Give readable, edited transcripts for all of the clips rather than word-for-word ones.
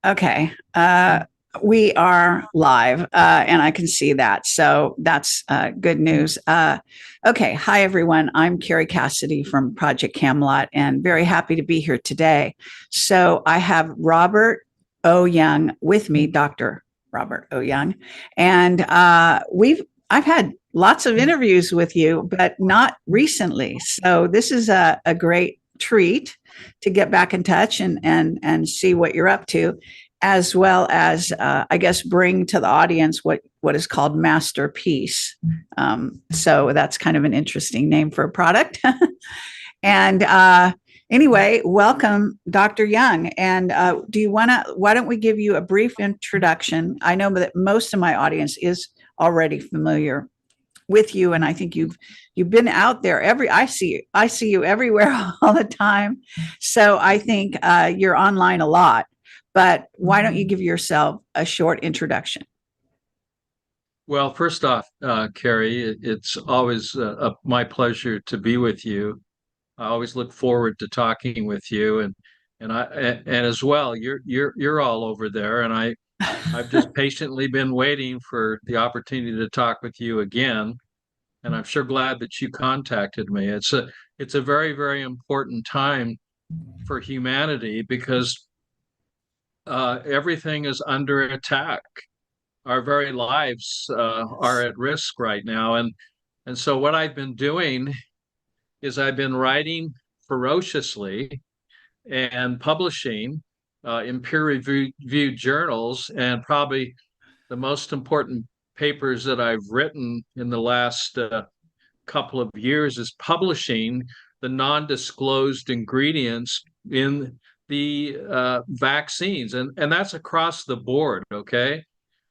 Okay. We are live, and I can see that. So that's good news. Okay. Hi, everyone. I'm Carrie Cassidy from Project Camelot and very happy to be here today. So I have Robert O. Young with me, Dr. Robert O. Young. And I've had lots of interviews with you, but not recently. So this is a great treat to get back in touch and see what you're up to, as well as I guess bring to the audience what is called Masterpeace. So that's kind of an interesting name for a product. And anyway, welcome, Dr. Young. And why don't we give you a brief introduction? I know that most of my audience is already familiar with you, and I think you've been out there I see you everywhere all the time. So I think you're online a lot, but why don't you give yourself a short introduction? Well, first off, Carrie, it's always my pleasure to be with you. I always look forward to talking with you, and as well, you're all over there, and I've just patiently been waiting for the opportunity to talk with you again, and I'm sure glad that you contacted me. It's a very, very important time for humanity because everything is under attack. Our very lives are at risk right now, and so what I've been doing is I've been writing ferociously and publishing in peer-reviewed journals, and probably the most important papers that I've written in the last couple of years is publishing the non-disclosed ingredients in the vaccines, and that's across the board. Okay,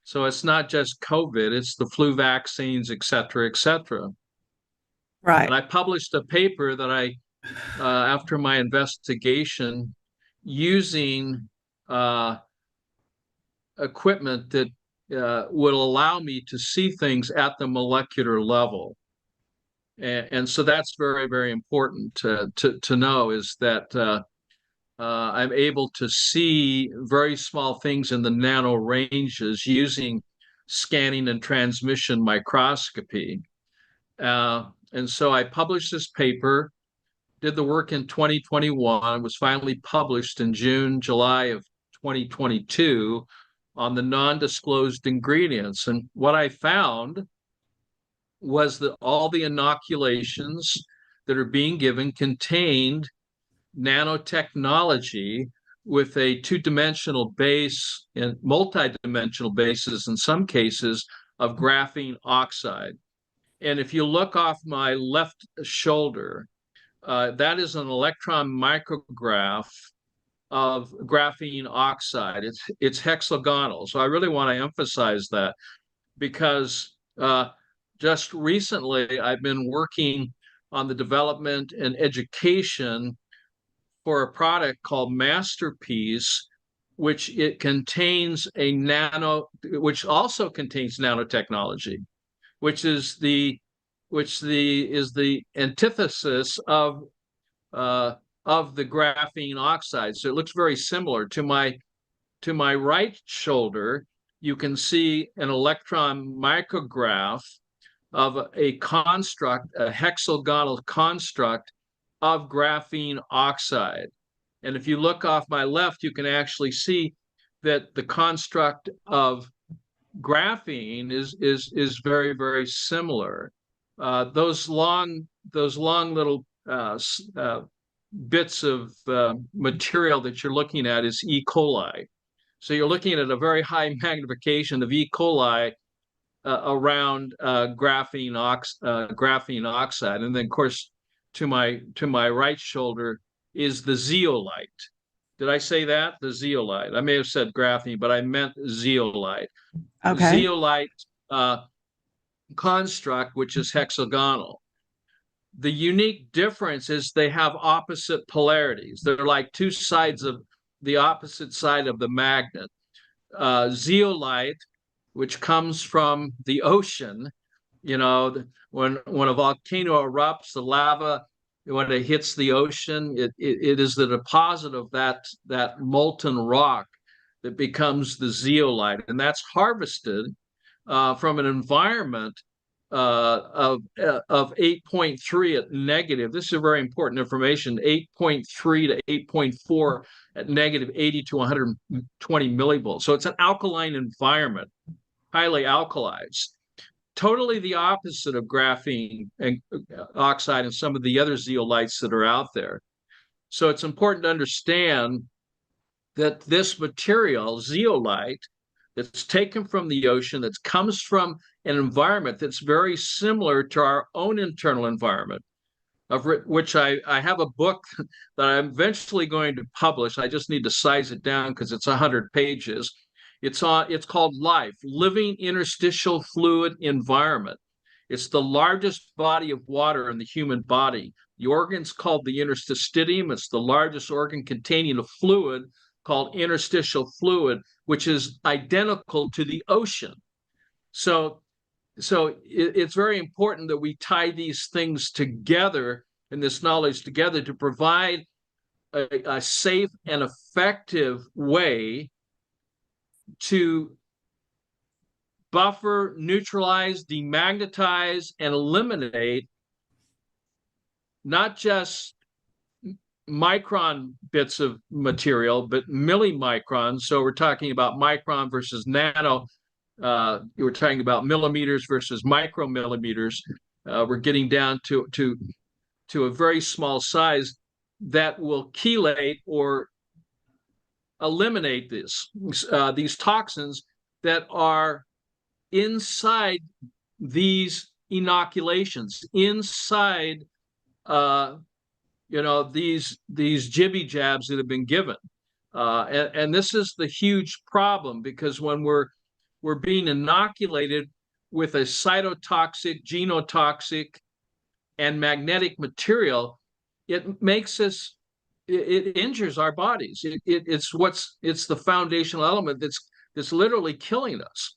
so it's not just COVID; it's the flu vaccines, et cetera, et cetera. Right. And I published a paper that after my investigation, using uh, equipment that will allow me to see things at the molecular level. And so that's very, very important to know, is that I'm able to see very small things in the nano ranges using scanning and transmission microscopy. And so I published this paper, did the work in 2021, was finally published in June, July of 2022 on the non-disclosed ingredients. And what I found was that all the inoculations that are being given contained nanotechnology with a two-dimensional base and multi-dimensional bases in some cases of graphene oxide. And if you look off my left shoulder, that is an electron micrograph of graphene oxide. It's hexagonal. So I really want to emphasize that because just recently I've been working on the development and education for a product called Masterpeace, which which also contains nanotechnology, which is the antithesis of the graphene oxide. So it looks very similar. To my right shoulder, you can see an electron micrograph of a hexagonal construct of graphene oxide. And if you look off my left, you can actually see that the construct of graphene is very, very similar. Those long little bits of material that you're looking at is E. coli. So you're looking at a very high magnification of E. coli around graphene oxide, and then of course to my right shoulder is the zeolite. Did I say that? The zeolite. I may have said graphene, but I meant zeolite. Okay. Zeolite construct, which is hexagonal. The unique difference is they have opposite polarities. They're like two sides of the opposite side of the magnet. Zeolite, which comes from the ocean, when a volcano erupts, the lava, when it hits the ocean, it is the deposit of that molten rock that becomes the zeolite, and that's harvested from an environment of 8.3 at negative. This is very important information. 8.3 to 8.4 at negative 80 to 120 millivolts. So it's an alkaline environment, highly alkalized. Totally the opposite of graphene and oxide and some of the other zeolites that are out there. So it's important to understand that this material, zeolite, that's taken from the ocean, that comes from an environment that's very similar to our own internal environment, of which I have a book that I'm eventually going to publish. I just need to size it down because it's 100 pages. It's called Life, Living Interstitial Fluid Environment. It's the largest body of water in the human body. The organ's called the interstitium. It's the largest organ containing a fluid called interstitial fluid, which is identical to the ocean. So it's very important that we tie these things together and this knowledge together to provide a safe and effective way to buffer, neutralize, demagnetize, and eliminate not just micron bits of material, but millimicrons. So we're talking about micron versus nano. We're talking about millimeters versus micromillimeters. We're getting down to a very small size that will chelate or eliminate these toxins that are inside these inoculations, inside these jibby jabs that have been given. And this is the huge problem, because when we're being inoculated with a cytotoxic, genotoxic, and magnetic material, it makes us, it injures our bodies. It's the foundational element that's literally killing us.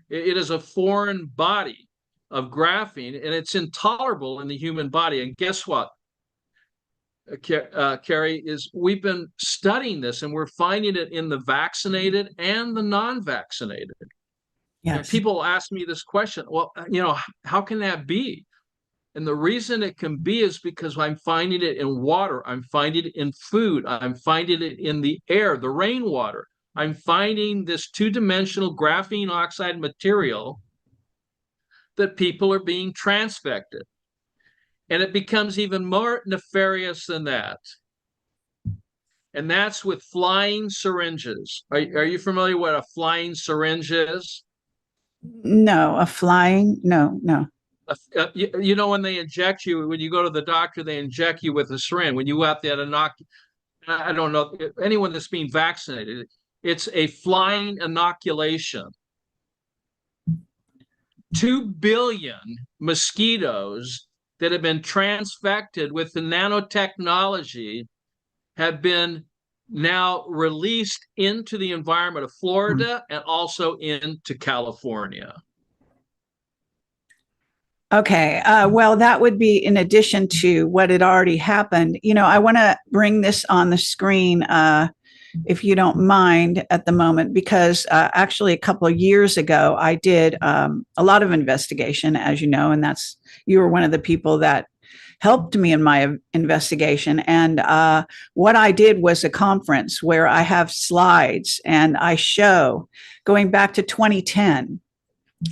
It is a foreign body of graphene, and it's intolerable in the human body. And guess what, Carrie, is we've been studying this, and we're finding it in the vaccinated and the non-vaccinated. Yes. And people ask me this question, well, how can that be? And the reason it can be is because I'm finding it in water, I'm finding it in food, I'm finding it in the air, the rainwater. I'm finding this two-dimensional graphene oxide material that people are being transfected. And it becomes even more nefarious than that. And that's with flying syringes. Are you familiar with what a flying syringe is? No, no. When they inject you, when you go to the doctor, they inject you with a syringe. When you go out there to knock, I don't know, anyone that's being vaccinated, it's a flying inoculation. 2 billion mosquitoes that have been transfected with the nanotechnology have been now released into the environment of Florida and also into California. Okay. Well, that would be in addition to what had already happened. I want to bring this on the screen, if you don't mind at the moment, because actually a couple of years ago, I did a lot of investigation, as you know, and you were one of the people that helped me in my investigation. And what I did was a conference where I have slides and I show, going back to 2010,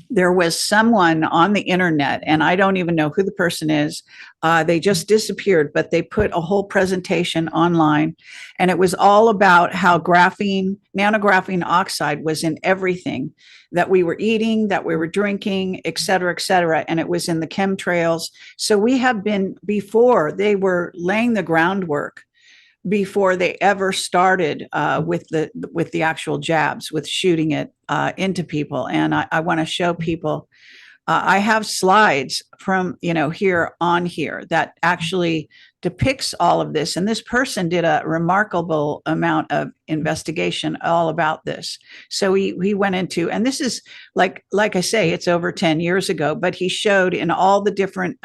there was someone on the internet, and I don't even know who the person is. They just disappeared, but they put a whole presentation online, and it was all about how nano graphene oxide was in everything that we were eating, that we were drinking, et cetera, and it was in the chemtrails. So we have been, before they were laying the groundwork, before they ever started with the actual jabs, with shooting it into people. And I want to show people, I have slides from, here that actually depicts all of this. And this person did a remarkable amount of investigation all about this. So he went into, and this is like I say, it's over 10 years ago, but he showed in all the different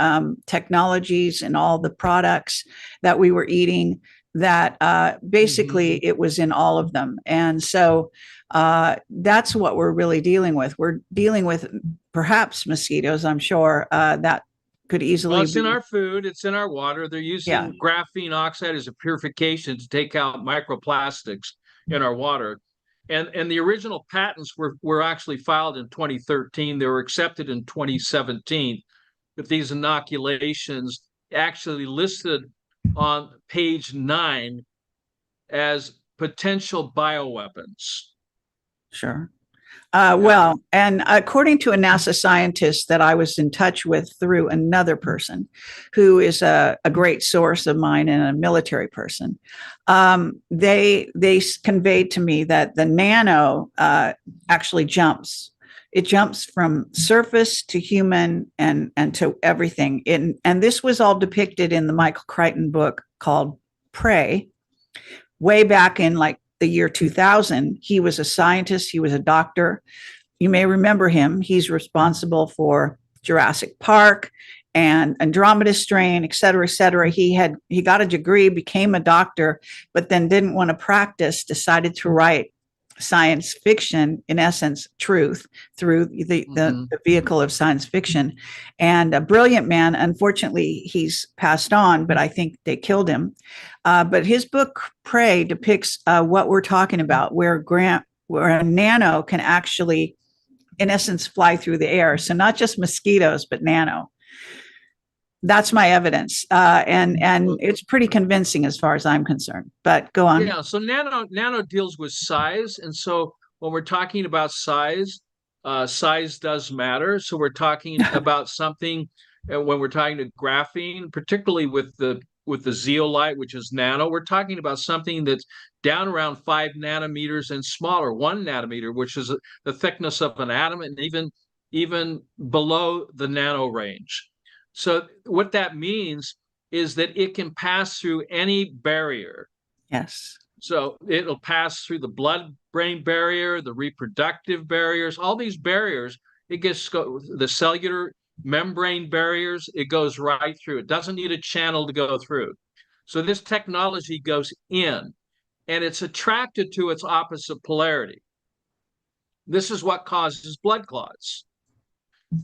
technologies and all the products that we were eating, that basically Mhm. it was in all of them. And so that's what we're really dealing with. We're dealing with perhaps mosquitoes, I'm sure, that could Well, easily it's in be. our food, it's in our water. They're Yeah, using graphene oxide as a purification to take out microplastics in our water. And the original patents were actually filed in 2013. They were accepted in 2017. But these inoculations actually listed on page 9 as potential bioweapons. sure. Yeah. Well, and according to a NASA scientist that I was in touch with through another person who is a great source of mine and a military person, they conveyed to me that the nano actually jumps. It jumps from surface to human and to everything. And this was all depicted in the Michael Crichton book called Prey, way back in like the year 2000. He was a scientist, he was a doctor. You may remember him. He's responsible for Jurassic Park and Andromeda Strain, et cetera, et cetera. He got a degree, became a doctor, but then didn't want to practice, decided to write science fiction, in essence, truth, through Mhm. the vehicle of science fiction. And a brilliant man. Unfortunately, he's passed on, but I think they killed him. But his book, Prey, depicts what we're talking about, where a nano can actually, in essence, fly through the air. So not just mosquitoes, but nano. That's my evidence, and Well, it's pretty convincing as far as I'm concerned. But go on. yeah, so nano deals with size, and so when we're talking about size, size does matter. So we're talking about something when we're talking to graphene, particularly with the zeolite, which is nano, we're talking about something that's down around 5 nanometers and smaller, 1 nanometer, which is the thickness of an atom, and even below the nano range. So what that means is that it can pass through any barrier. Yes. So it'll pass through the blood-brain barrier, the reproductive barriers, all these barriers. It gets the cellular membrane barriers. It goes right through. It doesn't need a channel to go through. So this technology goes in, and it's attracted to its opposite polarity. This is what causes blood clots.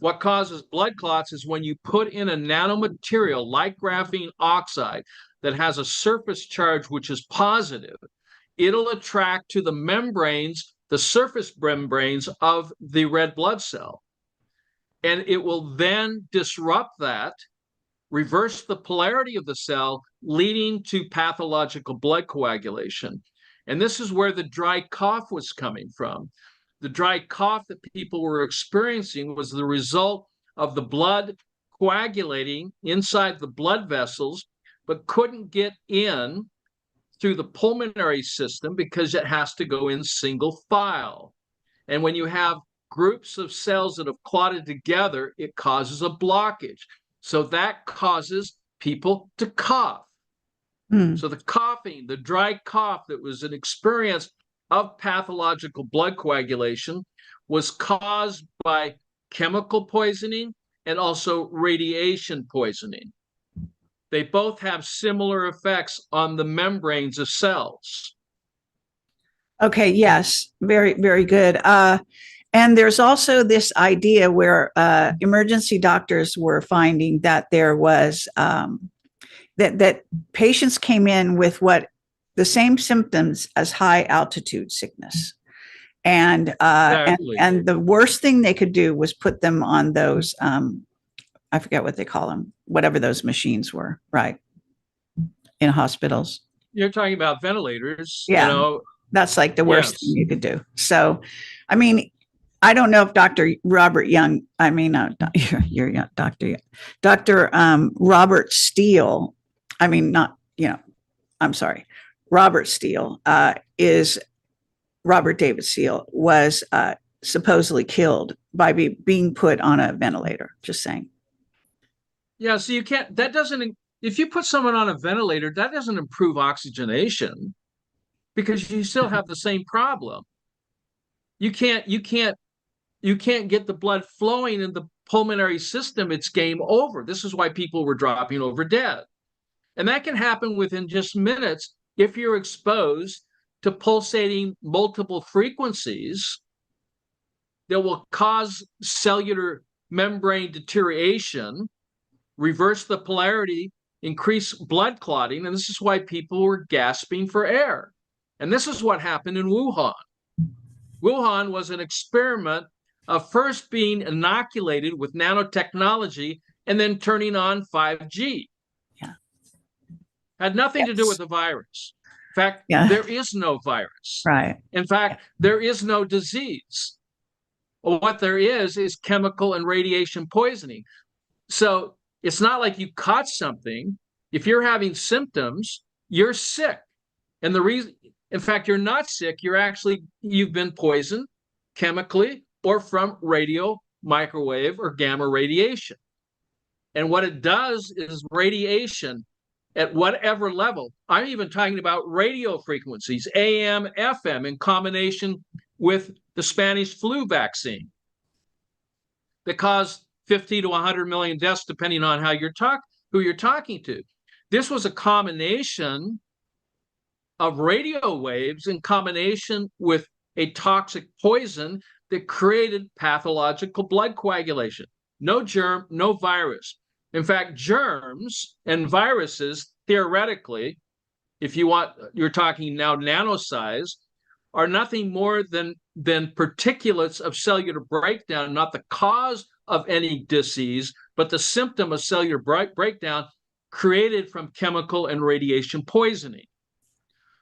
What causes blood clots is when you put in a nanomaterial like graphene oxide that has a surface charge which is positive, it'll attract to the membranes, the surface membranes of the red blood cell. And it will then disrupt that, reverse the polarity of the cell, leading to pathological blood coagulation. And this is where the dry cough was coming from. The dry cough that people were experiencing was the result of the blood coagulating inside the blood vessels, but couldn't get in through the pulmonary system because it has to go in single file. And when you have groups of cells that have clotted together, it causes a blockage. So that causes people to cough. Hmm. So the coughing, the dry cough that was an experience of pathological blood coagulation was caused by chemical poisoning and also radiation poisoning. They both have similar effects on the membranes of cells. Okay. Yes. Very, very good. And there's also this idea where emergency doctors were finding that there was that patients came in with what the same symptoms as high altitude sickness, Exactly. and the worst thing they could do was put them on those I forget what they call them, whatever those machines were, right, in hospitals. You're talking about ventilators, Yeah, that's like the worst thing Yes. you could do. So, I mean, I don't know if Dr. Robert Young, I mean, you're young, Dr. Robert Steele, I mean, not, I'm sorry, Robert Steele is Robert David Steele was supposedly killed by being put on a ventilator. Just saying. Yeah, so you can't, that doesn't, if you put someone on a ventilator, that doesn't improve oxygenation because you still have the same problem. You can't, you can't, you can't get the blood flowing in the pulmonary system. It's game over. This is why people were dropping over dead. And that can happen within just minutes if you're exposed to pulsating multiple frequencies that will cause cellular membrane deterioration, reverse the polarity, increase blood clotting. And this is why people were gasping for air. And this is what happened in Wuhan. Wuhan was an experiment of first being inoculated with nanotechnology and then turning on 5G. Yeah. Had nothing to do with the virus. In fact, there is no virus. Right. In fact, there is no disease. What there is chemical and radiation poisoning. So it's not like you caught something. If you're having symptoms, you're sick. And the reason, in fact, you're not sick. You've been poisoned chemically or from radio, microwave, or gamma radiation. And what it does is radiation at whatever level. I'm even talking about radio frequencies, AM, FM, in combination with the Spanish flu vaccine that caused 50 to 100 million deaths, depending on who you're talking to. This was a combination of radio waves in combination with a toxic poison that created pathological blood coagulation. No germ, no virus. In fact, germs and viruses, theoretically, you're talking now nano size, are nothing more than particulates of cellular breakdown, not the cause of any disease, but the symptom of cellular breakdown created from chemical and radiation poisoning.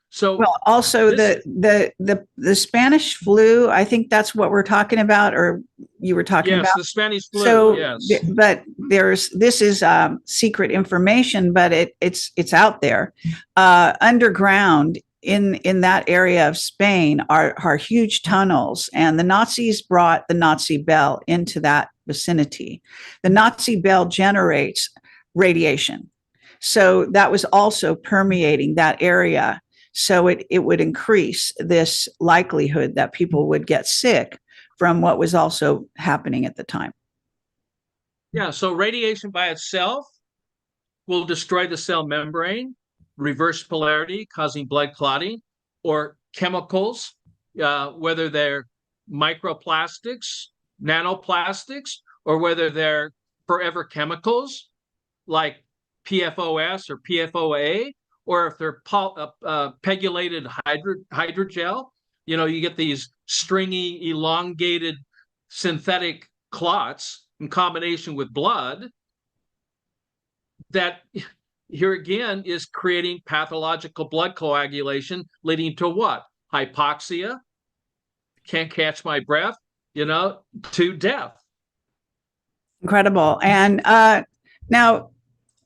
So, well, also the Spanish flu, I think that's what we're talking about, or you were talking about. Yes, the Spanish flu. So, yes, but this is secret information, but it's out there, underground in that area of Spain are huge tunnels, and the Nazis brought the Nazi bell into that vicinity. The Nazi bell generates radiation, so that was also permeating that area. So it would increase this likelihood that people would get sick from what was also happening at the time. Yeah, so radiation by itself will destroy the cell membrane, reverse polarity, causing blood clotting, or chemicals, whether they're microplastics, nanoplastics, or whether they're forever chemicals like PFOS or PFOA, or if they're pegulated hydrogel. You get these stringy, elongated synthetic clots in combination with blood that here again is creating pathological blood coagulation, leading to what? Hypoxia, can't catch my breath, to death. Incredible. And now,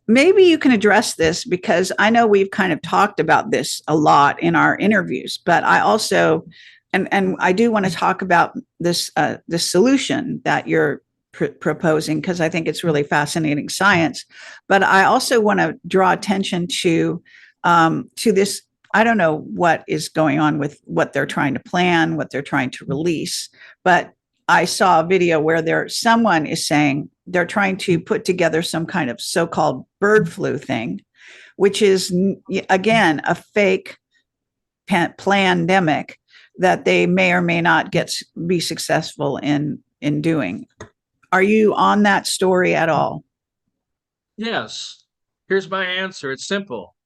maybe you can address this, because I know we've kind of talked about this a lot in our interviews, but I also, and I do want to talk about this solution that you're proposing, because I think it's really fascinating science. But I also want to draw attention to this. I don't know what is going on with what they're trying to plan, what they're trying to release, but I saw a video where someone is saying they're trying to put together some kind of so-called bird flu thing, which is, again, a fake pandemic that they may or may not be successful in doing. Are you on that story at all? Yes. Here's my answer. It's simple.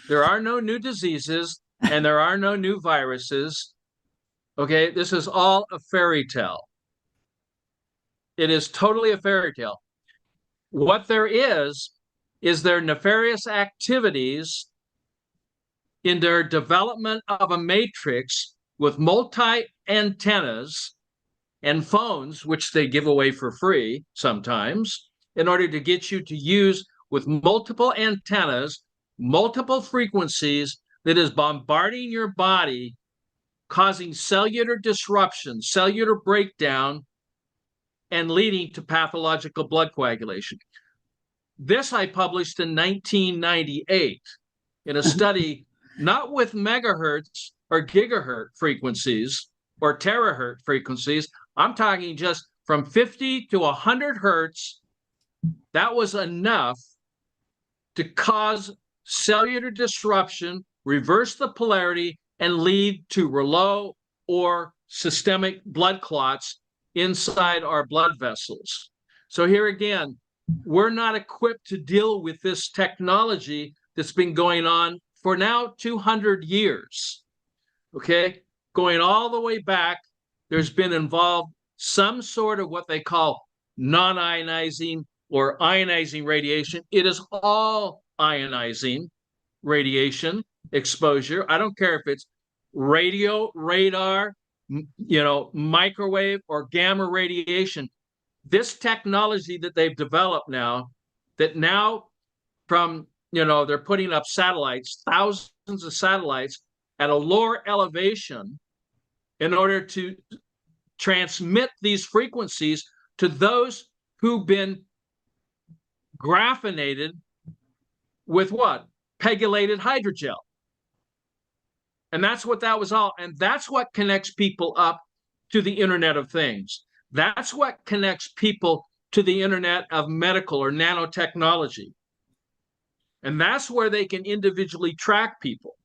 There are no new diseases and there are no new viruses. Okay, this is all a fairy tale. It is totally a fairy tale. What there is their nefarious activities in their development of a matrix with multi-antennas and phones, which they give away for free sometimes, in order to get you to use with multiple antennas, multiple frequencies, that is bombarding your body, causing cellular disruption, cellular breakdown, and leading to pathological blood coagulation. This I published in 1998 in a study not with megahertz or gigahertz frequencies or terahertz frequencies. I'm talking just from 50 to 100 hertz. That was enough to cause cellular disruption, reverse the polarity, and lead to rouleau or systemic blood clots inside our blood vessels. So here again, we're not equipped to deal with this technology that's been going on for now 200 years. Okay, going all the way back, there's been involved some sort of what they call non-ionizing or ionizing radiation. It is all ionizing radiation exposure. I don't care if it's radio, radar, microwave or gamma radiation. This technology that they've developed now, that now from, they're putting up satellites, thousands of satellites at a lower elevation in order to transmit these frequencies to those who've been graphinated with what? Pegylated hydrogel. And that's what that was all. And that's what connects people up to the Internet of Things. That's what connects people to the Internet of medical or nanotechnology. And that's where they can individually track people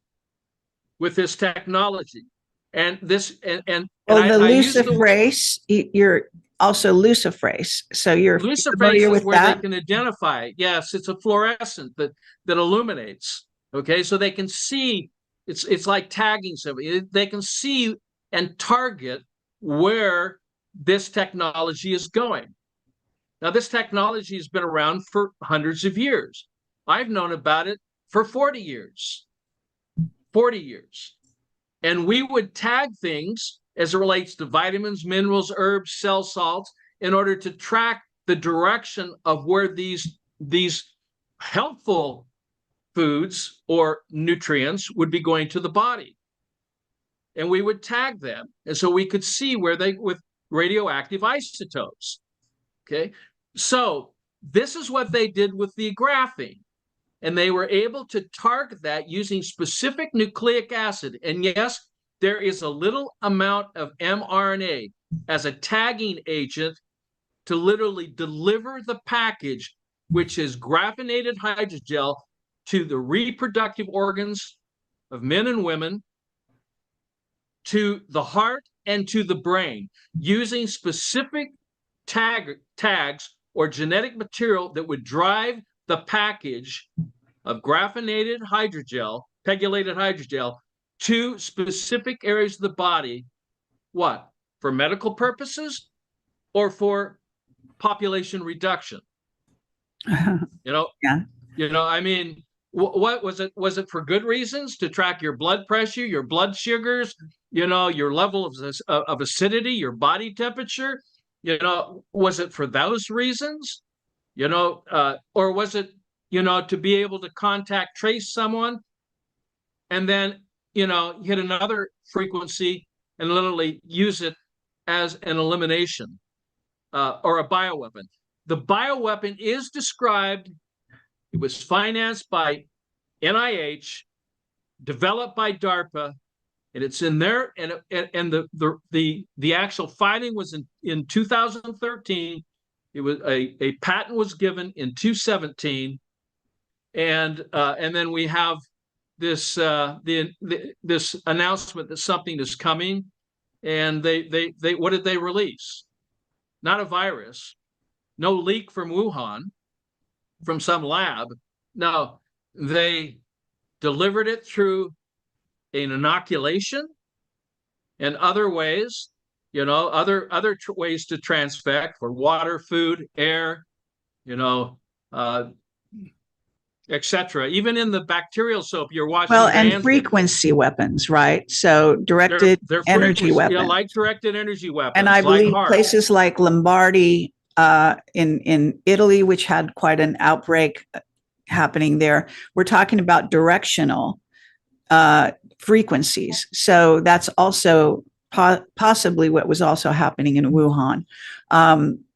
with this technology. And this, and well, the luciferase, you're also luciferase. So you're familiar with where that? they can identify. Yes, it's a fluorescent that illuminates. Okay, so they can see. It's like tagging somebody. They can see and target where this technology is going. Now, this technology has been around for hundreds of years. I've known about it for 40 years. 40 years. And we would tag things as it relates to vitamins, minerals, herbs, cell salts, in order to track the direction of where these helpful foods or nutrients would be going to the body. And we would tag them. And so we could see where they, with radioactive isotopes. Okay. So this is what they did with the graphene. And they were able to target that using specific nucleic acid. And yes, there is a little amount of mRNA as a tagging agent to literally deliver the package, which is graphinated hydrogel, to the reproductive organs of men and women, to the heart, and to the brain, using specific tags or genetic material that would drive the package of graphinated hydrogel, pegylated hydrogel, to specific areas of the body. What? For medical purposes or for population reduction? Yeah. I mean, what was it? Was it for good reasons, to track your blood pressure, your blood sugars, your level of acidity, your body temperature? Was it for those reasons? Or was it, to be able to contact trace someone and then, hit another frequency and literally use it as an elimination or a bioweapon? The bioweapon is described. It was financed by NIH, developed by DARPA, and it's in there. And the actual filing was in 2013. It was a patent was given in 2017, and then we have this this announcement that something is coming, and they what did they release? Not a virus, no leak from Wuhan, from some lab. No, they delivered it through an inoculation and other ways, other ways to transfect for water, food, air, etc. Even in the bacterial soap you're washing your hands and frequency weapons, right? So directed energy weapons. Yeah, like directed energy weapons. And I believe places like Lombardy in Italy, which had quite an outbreak happening there, we're talking about directional frequencies. So that's also possibly what was also happening in Wuhan,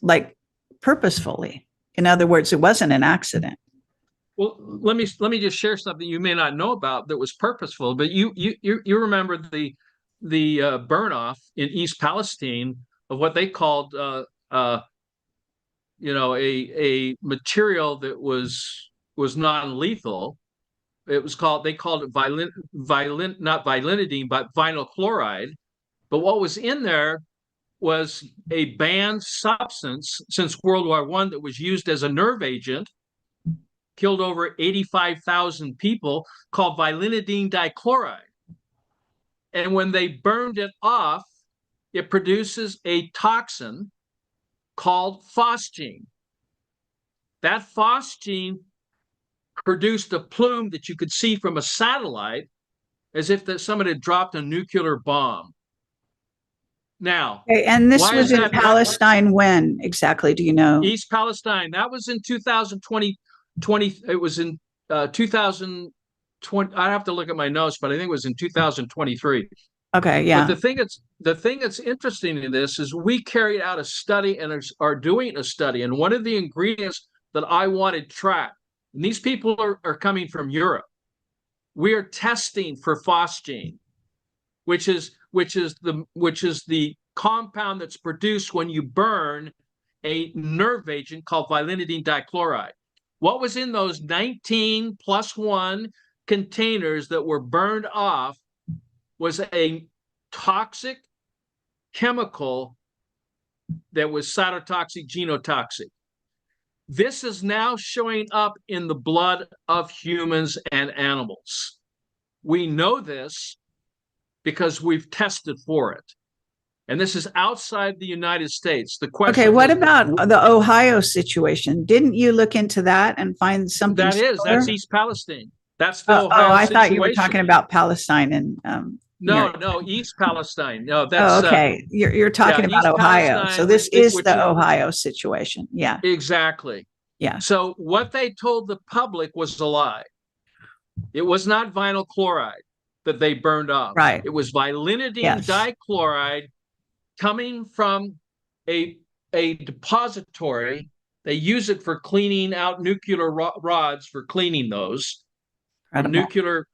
like purposefully. In other words, it wasn't an accident. Well, let me just share something you may not know about that was purposeful. But you remember the burn off in East Palestine of what they called a material that was non-lethal, it was called, they called it not vilinidine, but vinyl chloride. But what was in there was a banned substance since World War I that was used as a nerve agent, killed over 85,000 people, called vilinidine dichloride. And when they burned it off, it produces a toxin called phosgene. That phosgene produced a plume that you could see from a satellite as if that someone had dropped a nuclear bomb. Now, Okay, and this why was is in that? Palestine when exactly? Do you know? East Palestine. That was in 2020. It was in 2020. I have to look at my notes, but I think it was in 2023. Okay, But yeah. the thing that's interesting in this is we carried out a study and are doing a study, and one of the ingredients that I wanted tracked, and these people are coming from Europe. We are testing for phosgene, which is the compound that's produced when you burn a nerve agent called vilinidine dichloride. What was in those 19 plus 1 containers that were burned off was a toxic chemical that was cytotoxic, genotoxic. This is now showing up in the blood of humans and animals. We know this because we've tested for it. And this is outside the United States. The question Okay, what is, about the Ohio situation? Didn't you look into that and find something that's similar? East Palestine. That's the Oh, Ohio I thought you were situation. talking about Palestine and No, East Palestine. No, oh, that's okay. You're talking about East Ohio. So Palestine, this is which the is Ohio situation. Yeah. exactly. Yeah. So what they told the public was a lie. It was not vinyl chloride that they burned off. Right. It was vilinidine Yes. dichloride coming from a depository. They use it for cleaning out nuclear rods, for cleaning those from Incredible. nuclear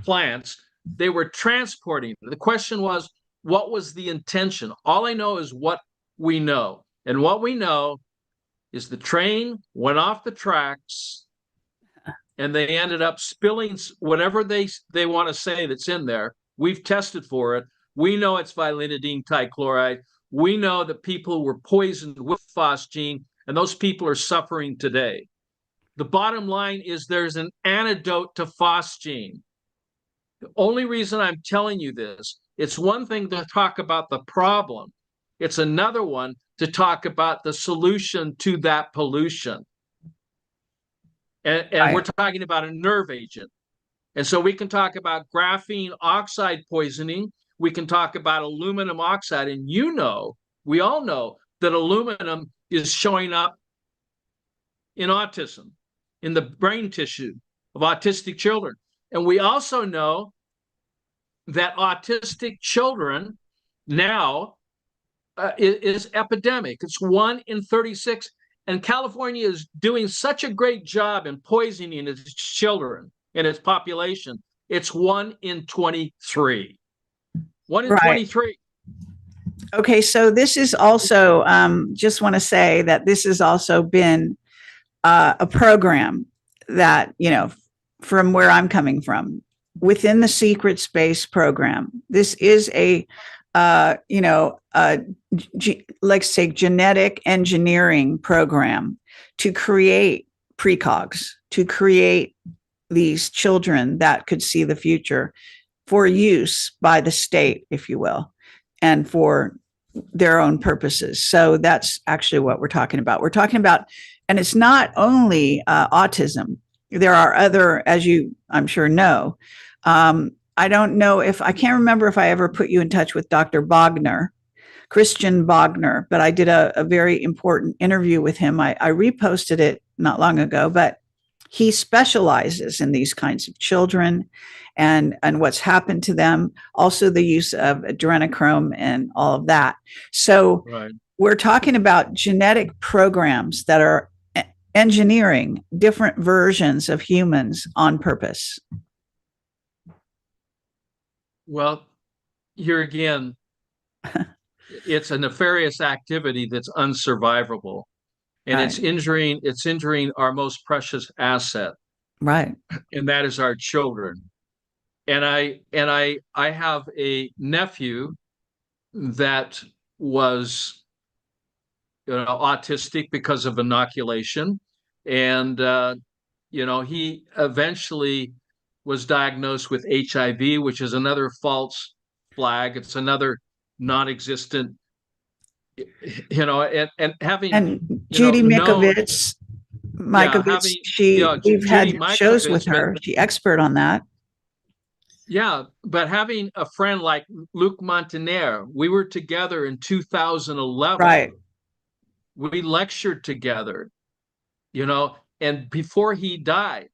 plants. They were transporting. The question was, what was the intention? All I know is what we know. And what we know is the train went off the tracks and they ended up spilling whatever they want to say that's in there. We've tested for it. We know it's vilinidine dichloride. We know that people were poisoned with phosgene, and those people are suffering today. The bottom line is there's an antidote to phosgene. The only reason I'm telling you this, it's one thing to talk about the problem. It's another one to talk about the solution to that pollution. And we're talking about a nerve agent. And so we can talk about graphene oxide poisoning. We can talk about aluminum oxide. And we all know that aluminum is showing up in autism, in the brain tissue of autistic children. And we also know that autistic children now is epidemic. It's 1 in 36. And California is doing such a great job in poisoning its children and its population. It's 1 in 23. 1 in 23. Okay, so this is also, just want to say that this has also been a program that, from where I'm coming from, within the secret space program. This is let's say genetic engineering program to create precogs, to create these children that could see the future for use by the state, if you will, and for their own purposes. So that's actually what we're talking about. We're talking about, and it's not only autism. There are other, as you, I'm sure, know. I don't know I can't remember if I ever put you in touch with Dr. Bogner, Christian Bogner, but I did a very important interview with him. I reposted it not long ago, but he specializes in these kinds of children and what's happened to them, also the use of adrenochrome and all of that. So we're talking about genetic programs that are engineering different versions of humans on purpose. Well, here again, it's a nefarious activity that's unsurvivable, and it's injuring our most precious asset. Right. and that is our children. And I have a nephew that was, autistic because of inoculation, and he eventually was diagnosed with HIV, which is another false flag. It's another non-existent, and having, And Judy known, Mikovits, having, we've Judy had shows Mikovits, with her. She expert on that. but having a friend like Luc Montaner, we were together in 2011. Right. We lectured together, and before he died,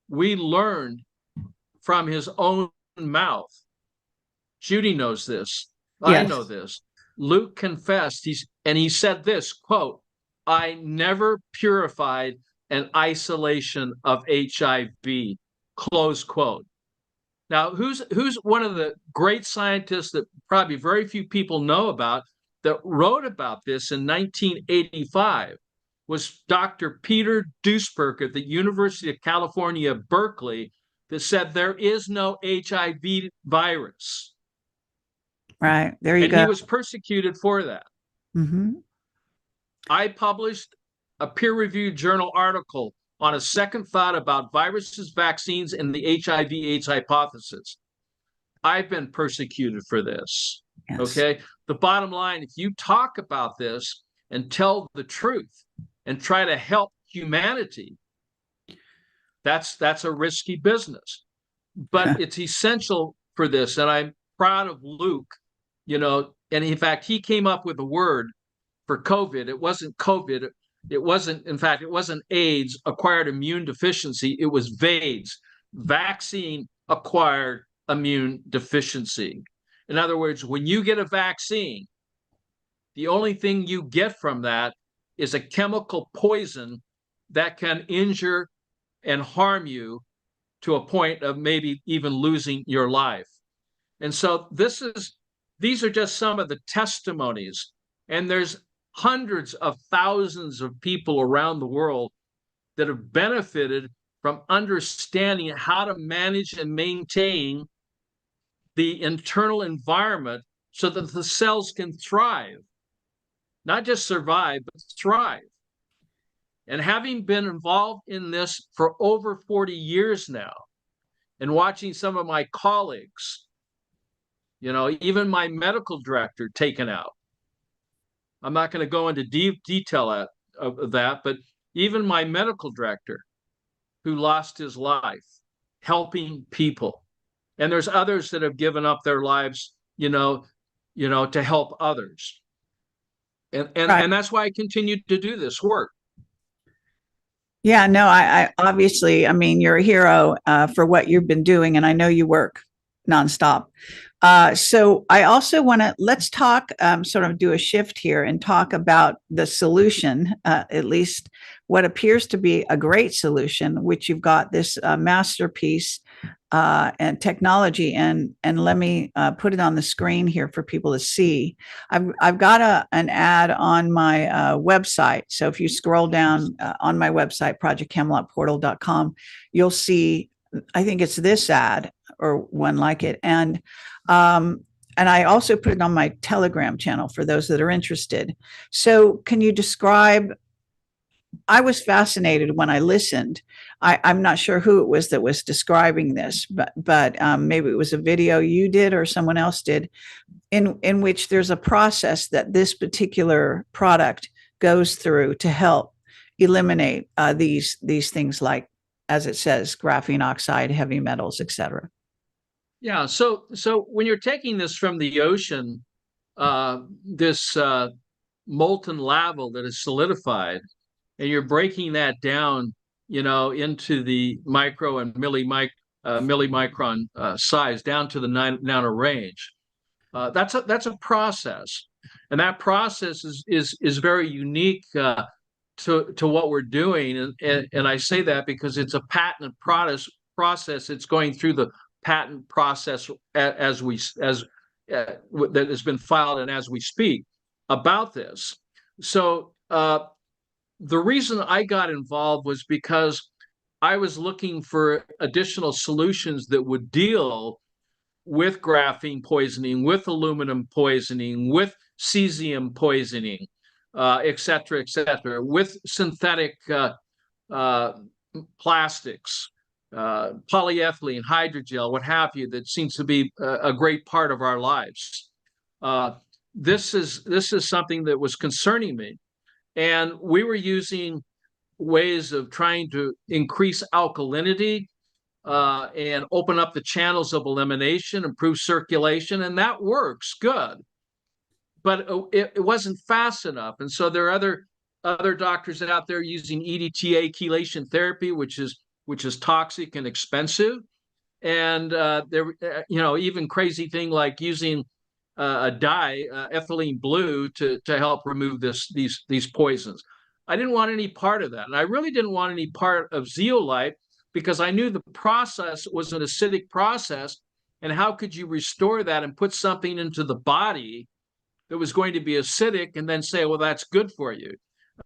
we learned from his own mouth. Judy knows this. I know Yes. this. Luke confessed, he said this, quote, "I never purified an isolation of HIV," close quote. Now, who's one of the great scientists that probably very few people know about that wrote about this in 1985 was Dr. Peter Duesberg at the University of California, Berkeley, that said there is no HIV virus. Right. There you And go. he was persecuted for that. Mm-hmm. I published a peer-reviewed journal article on a second thought about viruses, vaccines, and the HIV/AIDS hypothesis. I've been persecuted for this. Yes. Okay. The bottom line, if you talk about this and tell the truth and try to help humanity, that's a risky business. But it's essential for this. And I'm proud of Luke, and in fact, he came up with a word for COVID. It wasn't COVID. It wasn't AIDS, acquired immune deficiency. It was VAIDS, vaccine acquired immune deficiency. In other words, when you get a vaccine, the only thing you get from that is a chemical poison that can injure and harm you to a point of maybe even losing your life. And so these are just some of the testimonies. And there's hundreds of thousands of people around the world that have benefited from understanding how to manage and maintain the internal environment so that the cells can thrive, not just survive, but thrive. And having been involved in this for over 40 years now, and watching some of my colleagues, even my medical director taken out. I'm not going to go into deep detail of that, but even my medical director who lost his life helping people. And there's others that have given up their lives, to help others. Right. And that's why I continue to do this work. Yeah, no, I obviously, I mean, you're a hero for what you've been doing, and I know you work nonstop. So I also want to let's talk, sort of do a shift here and talk about the solution, at least what appears to be a great solution, which you've got this Masterpeace and technology, and let me put it on the screen here for people to see. I've got an ad on my website. So if you scroll down on my website, projectcamelotportal.com, you'll see, I think it's this ad or one like it. And I also put it on my Telegram channel for those that are interested. So can you describe, I was fascinated when I listened. I'm not sure who it was that was describing this, but maybe it was a video you did or someone else did, in which there's a process that this particular product goes through to help eliminate these things like, as it says, graphene oxide, heavy metals, etc. Yeah. So when you're taking this from the ocean, this molten lava that is solidified, and you're breaking that down, into the micro and millimicron size, down to the nano range. That's a process, and that process is very unique to what we're doing, and I say that because it's a patented process. It's going through the patent process that has been filed and as we speak about this. So the reason I got involved was because I was looking for additional solutions that would deal with graphene poisoning, with aluminum poisoning, with cesium poisoning, et cetera, with synthetic uh, plastics, polyethylene, hydrogel, what have you, that seems to be a great part of our lives. This is something that was concerning me, and we were using ways of trying to increase alkalinity and open up the channels of elimination, improve circulation, and that works good. But it wasn't fast enough, and so there are other doctors out there using EDTA chelation therapy, which is toxic and expensive, and there even crazy thing like using a dye, ethylene blue, to help remove these poisons. I didn't want any part of that, and I really didn't want any part of zeolite because I knew the process was an acidic process, and how could you restore that and put something into the body that was going to be acidic and then say, well, that's good for you?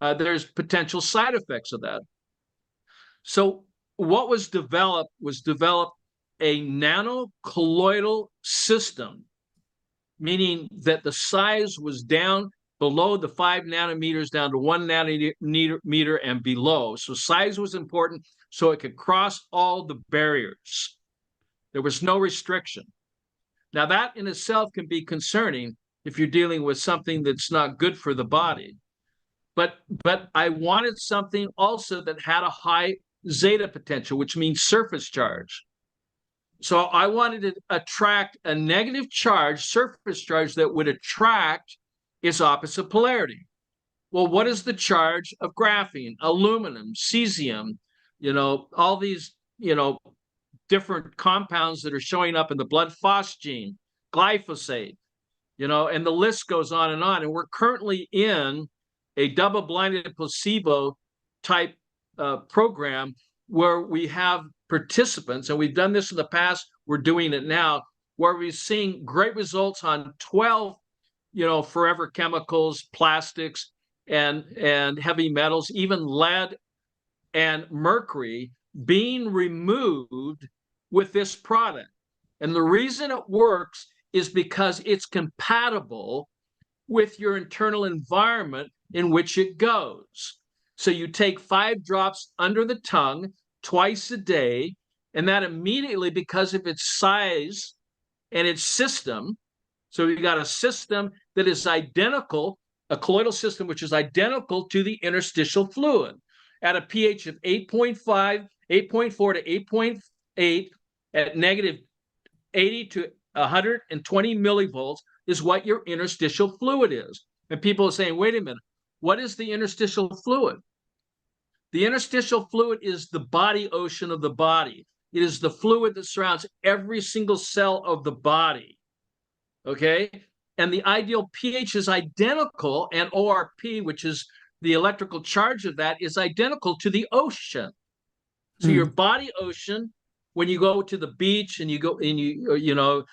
There's potential side effects of that. So what was developed a nanocolloidal system, meaning that the size was down below the 5 nanometers down to 1 nanometer and below. So size was important, so it could cross all the barriers. There was no restriction. Now that in itself can be concerning if you're dealing with something that's not good for the body. But I wanted something also that had a high zeta potential, which means surface charge. So I wanted to attract a negative charge, surface charge, that would attract its opposite polarity. Well, what is the charge of graphene, aluminum, cesium, all these, different compounds that are showing up in the blood, phosgene, glyphosate, and the list goes on. And we're currently in a double-blinded placebo type program where we have participants, and we've done this in the past, we're doing it now, where we're seeing great results on 12, forever chemicals, plastics, and heavy metals, even lead and mercury being removed with this product. And the reason it works is because it's compatible with your internal environment in which it goes. So you take 5 drops under the tongue twice a day, and that immediately, because of its size and its system, so you got a system that is identical, a colloidal system which is identical to the interstitial fluid at a pH of 8.5, 8.4 to 8.8 at negative 80 to 120 millivolts is what your interstitial fluid is. And people are saying, wait a minute, what is the interstitial fluid? The interstitial fluid is the body ocean of the body. It is the fluid that surrounds every single cell of the body. Okay? And the ideal pH is identical, and ORP, which is the electrical charge of that, is identical to the ocean. So your body ocean, when you go to the beach and you go and you're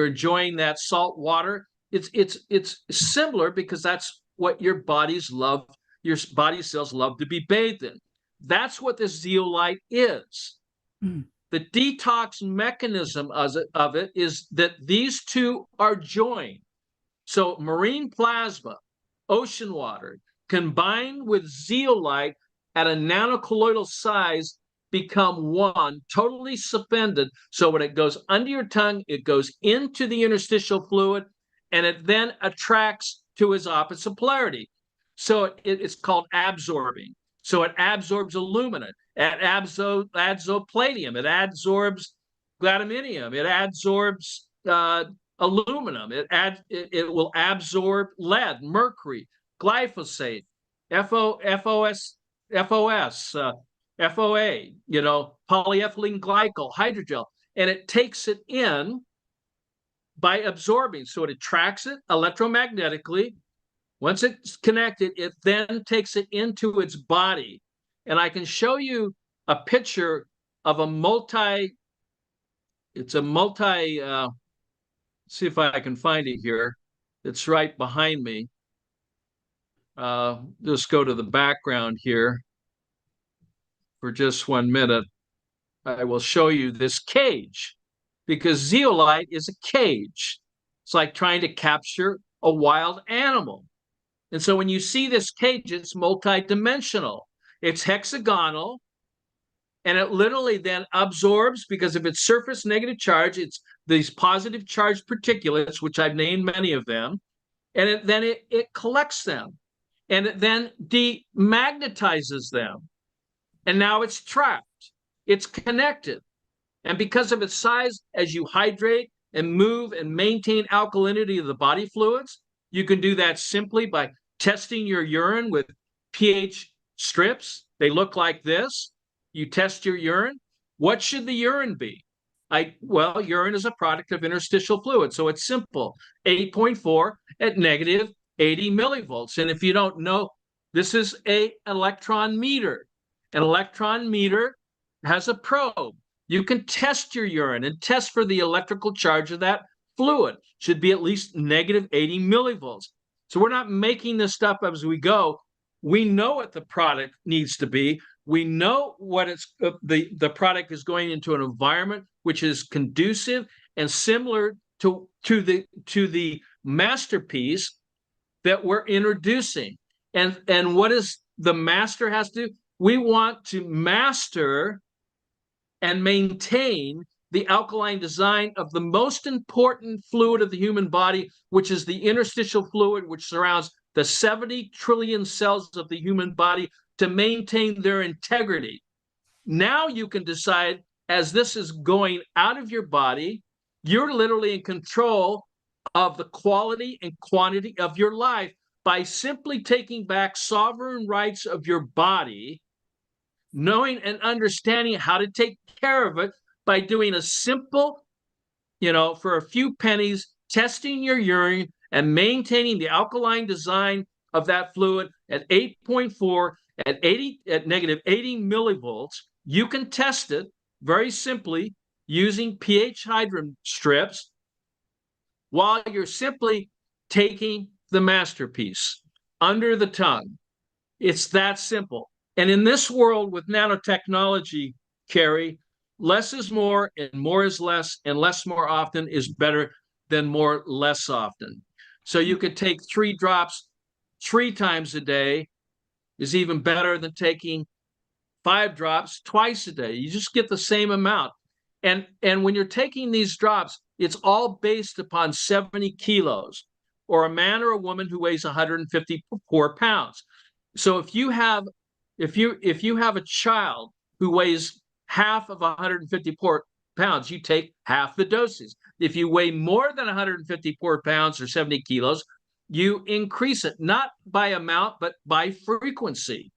enjoying that salt water, it's similar because that's what your bodies love. Your body cells love to be bathed in. That's what the zeolite is. The detox mechanism of it is that these two are joined. So marine plasma, ocean water, combined with zeolite at a nanocolloidal size, become one, totally suspended. So when it goes under your tongue, it goes into the interstitial fluid, and it then attracts to its opposite polarity. So it's called absorbing. So it absorbs aluminum, it adsorbs palladium, it adsorbs gadolinium, it adsorbs aluminum, it will absorb lead, mercury, glyphosate, FOS, FOA, polyethylene glycol, hydrogel, and it takes it in by absorbing. So it attracts it electromagnetically. Once it's connected, it then takes it into its body. And I can show you a picture of see if I can find it here. It's right behind me. Just go to the background here. for just 1 minute, I will show you this cage, because zeolite is a cage. It's like trying to capture a wild animal. And so when you see this cage, it's multidimensional. It's hexagonal, and it literally then absorbs, because of its surface negative charge, it's these positive charged particulates, which I've named many of them, and then it collects them, and it then demagnetizes them. And now it's trapped, it's connected. And because of its size, as you hydrate and move and maintain alkalinity of the body fluids, you can do that simply by testing your urine with pH strips. They look like this. You test your urine. What should the urine be? Well, urine is a product of interstitial fluid, so it's simple. 8.4 at negative 80 millivolts. And if you don't know, this is an electron meter. An electron meter has a probe. You can test your urine and test for the electrical charge of that fluid. It should be at least negative 80 millivolts. So we're not making this stuff up as we go. We know what the product needs to be. We know what the product is going into an environment which is conducive and similar to the Masterpeace that we're introducing. And what is the master has to do? We want to master and maintain the alkaline design of the most important fluid of the human body, which is the interstitial fluid, which surrounds the 70 trillion cells of the human body, to maintain their integrity. Now you can decide, as this is going out of your body, you're literally in control of the quality and quantity of your life by simply taking back sovereign rights of your body, knowing and understanding how to take care of it by doing a simple, for a few pennies, testing your urine and maintaining the alkaline design of that fluid at 8.4 at negative 80 millivolts. You can test it very simply using pH hydrant strips while you're simply taking the Masterpeace under the tongue. It's that simple. And in this world with nanotechnology, Carrie, less is more and more is less, and less more often is better than more less often. So you could take 3 drops 3 times a day is even better than taking 5 drops twice a day. You just get the same amount. And when you're taking these drops, it's all based upon 70 kilos, or a man or a woman who weighs 154 pounds. So if you have a child who weighs half of 154 pounds, you take half the doses. If you weigh more than 154 pounds or 70 kilos, you increase it, not by amount, but by frequency,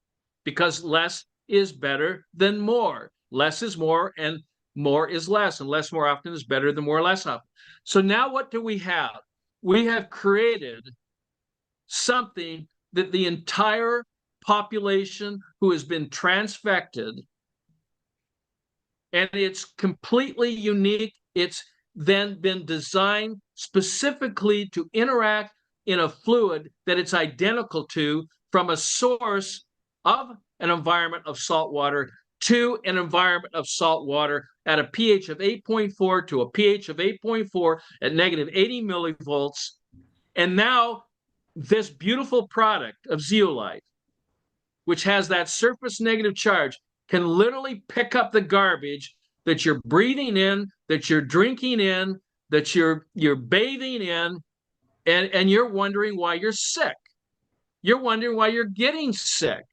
because less is better than more. Less is more, and more is less, and less more often is better than more or less often. So now what do we have? We have created something that the entire population who has been transfected, and it's completely unique. It's then been designed specifically to interact in a fluid that it's identical to, from a source of an environment of salt water to an environment of salt water at a pH of 8.4 to a pH of 8.4 at negative 80 millivolts. And now this beautiful product of zeolite, which has that surface negative charge, can literally pick up the garbage that you're breathing in, that you're drinking in, that you're bathing in, and you're wondering why you're sick. You're wondering why you're getting sick.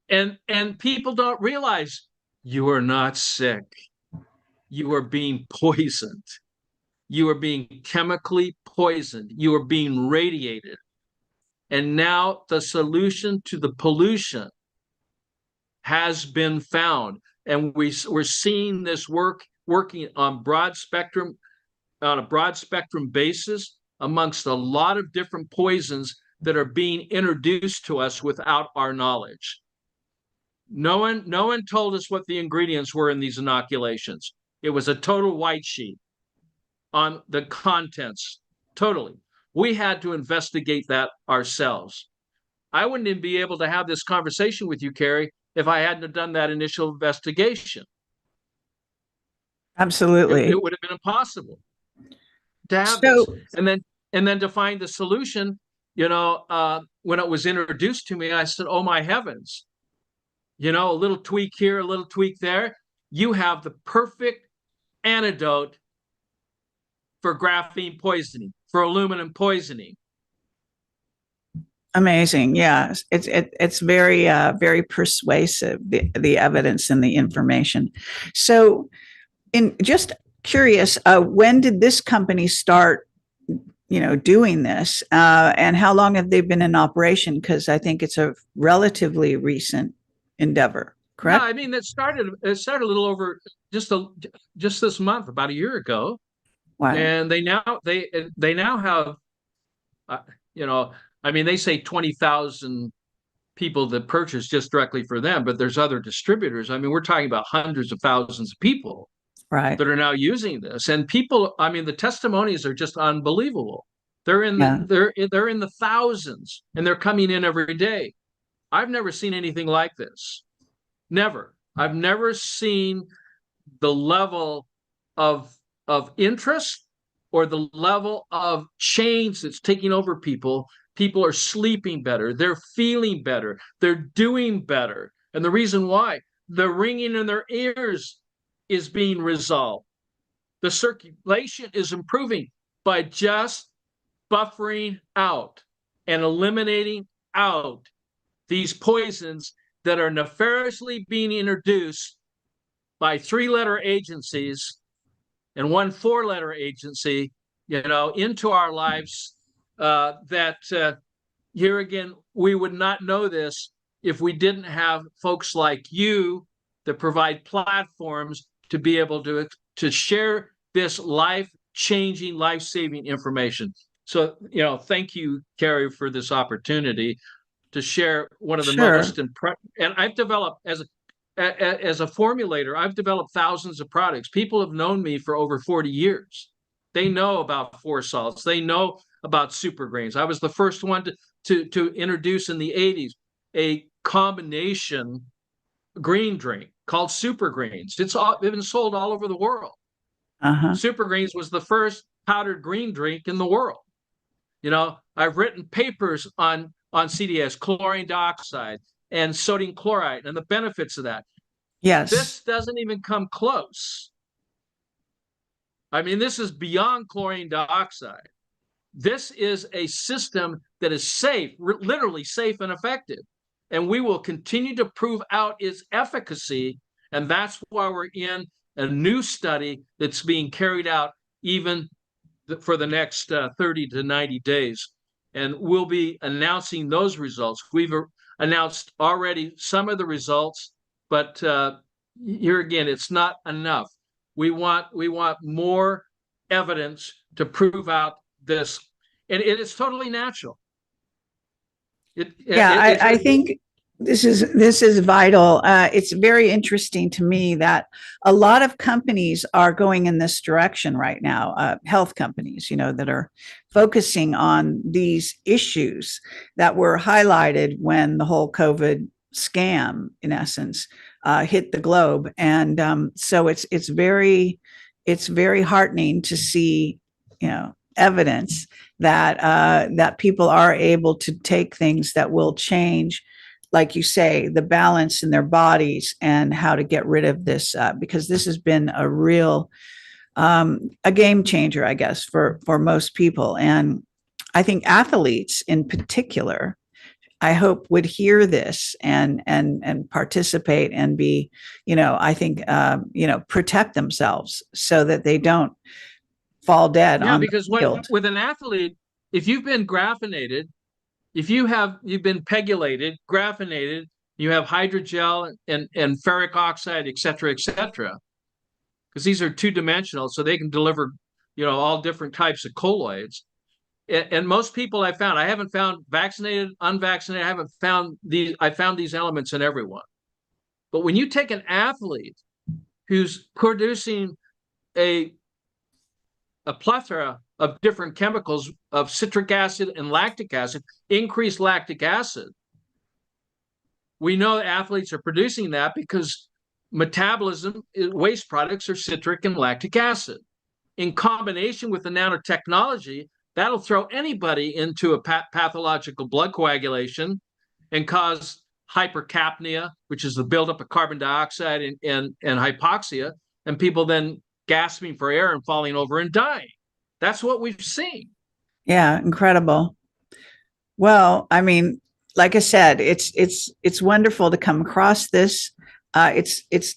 And people don't realize you are not sick. You are being poisoned. You are being chemically poisoned. You are being radiated. And now the solution to the pollution has been found. And we're seeing this working on a broad spectrum basis amongst a lot of different poisons that are being introduced to us without our knowledge. No one told us what the ingredients were in these inoculations. It was a total white sheet on the contents, totally. We had to investigate that ourselves. I wouldn't even be able to have this conversation with you, Carrie, if I hadn't have done that initial investigation. Absolutely. It would have been impossible to have this. So, And then to find the solution, when it was introduced to me, I said, "Oh my heavens! A little tweak here, a little tweak there. You have the perfect antidote for graphene poisoning, for aluminum poisoning." amazing. Yeah. It's very, very persuasive, the evidence and the information. So, in just curious, when did this company start, doing this? And how long have they been in operation? Because I think it's a relatively recent endeavor, Yeah, correct? I mean, it started a little over just this month, about a year ago, Wow. and they now have, uh, you know, I mean, they say 20,000 people that purchase just directly for them, but there's other distributors. I mean, we're talking about hundreds of thousands of people Right. that are now using this, and people. I mean, the testimonies are just unbelievable. They're in the Yeah. they're in the thousands, and they're coming in every day. I've never seen anything like this. Never. I've never seen the level of interest or the level of change that's taking over people. People are sleeping better, they're feeling better, they're doing better. And the reason why, the ringing in their ears is being resolved. The circulation is improving by just buffering out and eliminating out these poisons that are nefariously being introduced by three-letter agencies and one four-letter agency, into our lives. That Here again, we would not know this if we didn't have folks like you that provide platforms to be able to share this life-changing, life-saving information. So, thank you, Carrie, for this opportunity to share one of the Sure. most and I've developed as a formulator, I've developed thousands of products. People have known me for over 40 years. They know about four salts. They know about super grains. I was the first one to introduce in the 80s a combination green drink called super grains. It's been sold all over the world. Uh-huh. Super grains was the first powdered green drink in the world. I've written papers on CDS, chlorine dioxide, and sodium chloride, and the benefits of that. Yes. This doesn't even come close. I mean, this is beyond chlorine dioxide. This is a system that is safe, literally safe and effective. And we will continue to prove out its efficacy. And that's why we're in a new study that's being carried out even for the next 30 to 90 days. And we'll be announcing those results. We've announced already some of the results, but here again, it's not enough. We want more evidence to prove out this, and it is totally natural. Yeah, I think this is vital. It's very interesting to me that a lot of companies are going in this direction right now. Health companies, that are focusing on these issues that were highlighted when the whole COVID scam, in essence, hit the globe, and so it's very heartening to see, evidence that people are able to take things that will change, like you say, the balance in their bodies and how to get rid of this, because this has been a real a game changer, I guess, for most people. And I think athletes in particular, I hope, would hear this and participate and be, I think, protect themselves so that they don't fall dead Yeah, on because the field. with an athlete, if you've been graphinated, if you've been pegulated, graphinated, you have hydrogel and ferric oxide, et cetera, because these are two-dimensional, so they can deliver, all different types of colloids. And most people I haven't found vaccinated, unvaccinated, I found these elements in everyone. But when you take an athlete who's producing a plethora of different chemicals of citric acid and lactic acid, increased lactic acid, we know athletes are producing that because metabolism, waste products are citric and lactic acid. In combination with the nanotechnology, that'll throw anybody into a pathological blood coagulation and cause hypercapnia, which is the buildup of carbon dioxide and hypoxia, and people then gasping for air and falling over and dying. That's what we've seen. Yeah, incredible. Well, I mean, like I said, it's wonderful to come across this. It's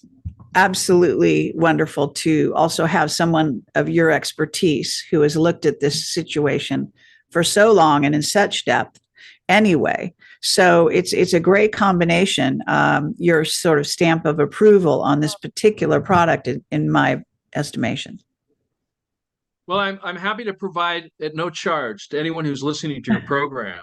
absolutely wonderful to also have someone of your expertise who has looked at this situation for so long and in such depth. Anyway, so it's a great combination. Your sort of stamp of approval on this particular product, in my estimation. Well, I'm happy to provide at no charge to anyone who's listening to your program.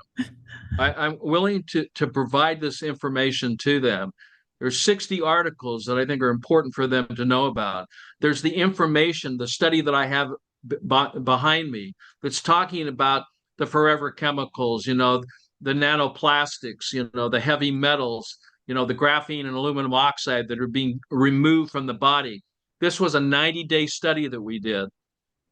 I'm willing to provide this information to them. There's 60 articles that I think are important for them to know about. There's the information, the study that I have behind me that's talking about the forever chemicals, the nanoplastics, the heavy metals, the graphene and aluminum oxide that are being removed from the body. This was a 90-day study that we did.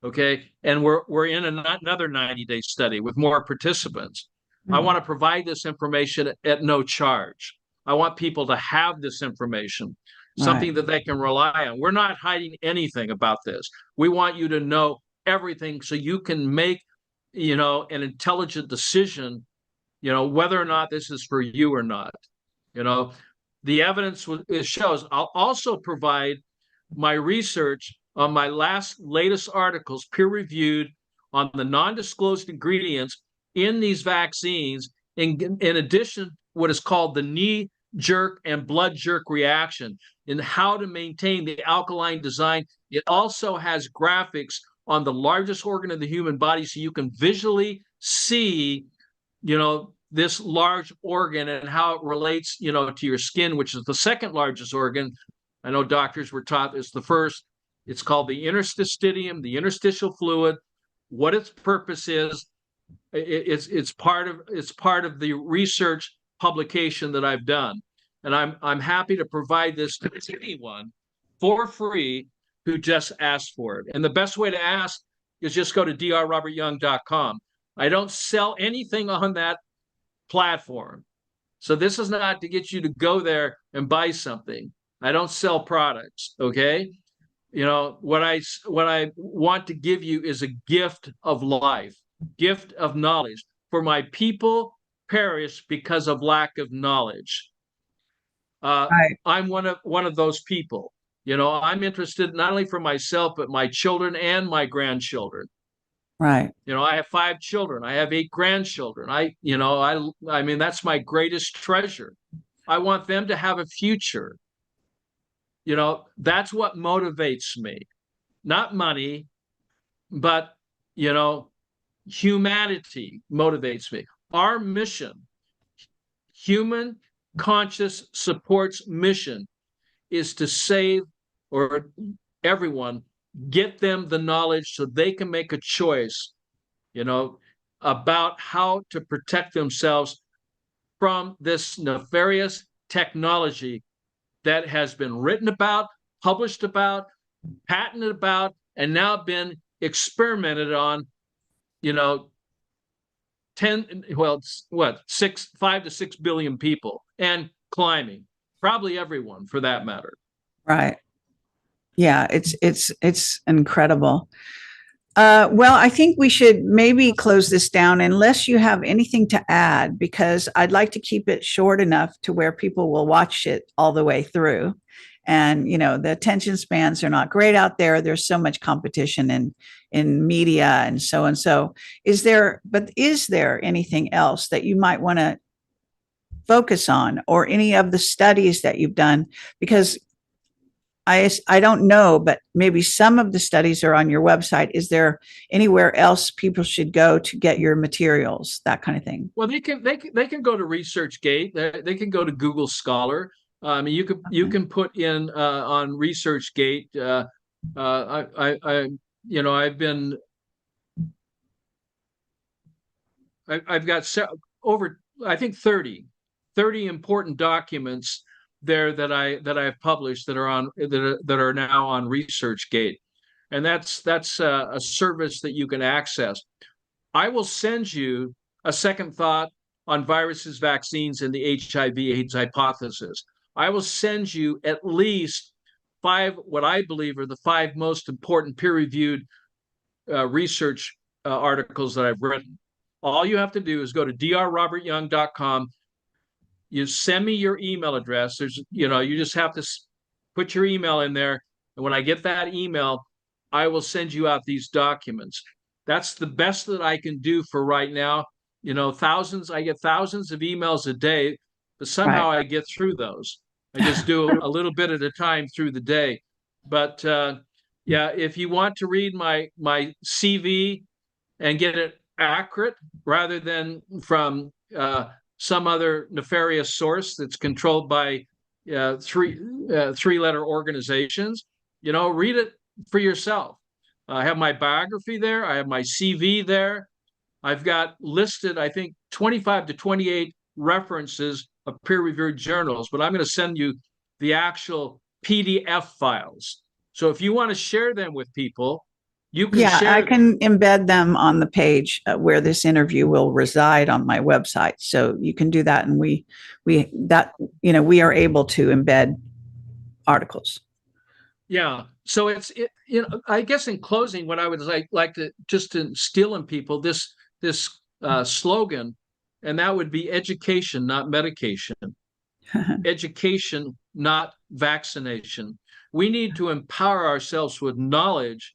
Okay. And we're in another 90-day study with more participants. I want to provide this information at no charge. I want people to have this information, something that they can rely on. We're not hiding anything about this. We want you to know everything so you can make, an intelligent decision, whether or not this is for you or not. The evidence it shows. I'll also provide my research on my latest articles, peer-reviewed, on the non-disclosed ingredients in these vaccines, in addition, what is called the knee jerk and blood jerk reaction, and how to maintain the alkaline design. It also has graphics on the largest organ of the human body, so you can visually see, this large organ and how it relates, to your skin, which is the second largest organ. I know doctors were taught it's the first. It's called the interstitium, the interstitial fluid. What its purpose is, it's part of the research publication that I've done, and I'm happy to provide this to anyone for free who just asked for it. And the best way to ask is just go to drrobertyoung.com. I don't sell anything on that platform, so this is not to get you to go there and buy something. I don't sell products. Okay. What I want to give you is a gift of life, gift of knowledge. For my people perish because of lack of knowledge. I'm one of those people. I'm interested not only for myself, but my children and my grandchildren. Right. I have 5 children. I have 8 grandchildren. I mean, that's my greatest treasure. I want them to have a future. That's what motivates me. Not money, but, humanity motivates me. Our mission, human conscious supports mission, is to save, or everyone, get them the knowledge so they can make a choice, about how to protect themselves from this nefarious technology that has been written about, published about, patented about, and now been experimented on, 5 to 6 billion people, and climbing, probably everyone for that matter. Right. Yeah, it's incredible. Well, I think we should maybe close this down unless you have anything to add, because I'd like to keep it short enough to where people will watch it all the way through. And, the attention spans are not great out there. There's so much competition in media and so and so. Is there anything else that you might want to focus on, or any of the studies that you've done? Because I don't know, but maybe some of the studies are on your website. Is there anywhere else people should go to get your materials, that kind of thing? Well, they can go to ResearchGate. They can go to Google Scholar. You can put in on ResearchGate. I've got over, I think, 30 30 important documents there that I've published that are now on ResearchGate, and that's a service that you can access. I will send you a second thought on viruses, vaccines, and the HIV/AIDS hypothesis. I will send you at least 5, what I believe are the 5 most important peer-reviewed research articles that I've written. All you have to do is go to drrobertyoung.com. You send me your email address. You just have to put your email in there. And when I get that email, I will send you out these documents. That's the best that I can do for right now. I get thousands of emails a day, but somehow Right. I get through those. I just do a little bit at a time through the day. But yeah, if you want to read my CV and get it accurate rather than from some other nefarious source that's controlled by three-letter organizations, read it for yourself. I have my biography there. I have my CV there. I've got listed, I think, 25 to 28 references of peer-reviewed journals, but I'm going to send you the actual PDF files. So if you want to share them with people, you can Yeah, I share them. can embed them on the page where this interview will reside on my website. So you can do that, and we are able to embed articles. Yeah. So I guess in closing, what I would like to just to instill in people this slogan, and that would be education, not medication. Education, not vaccination. We need to empower ourselves with knowledge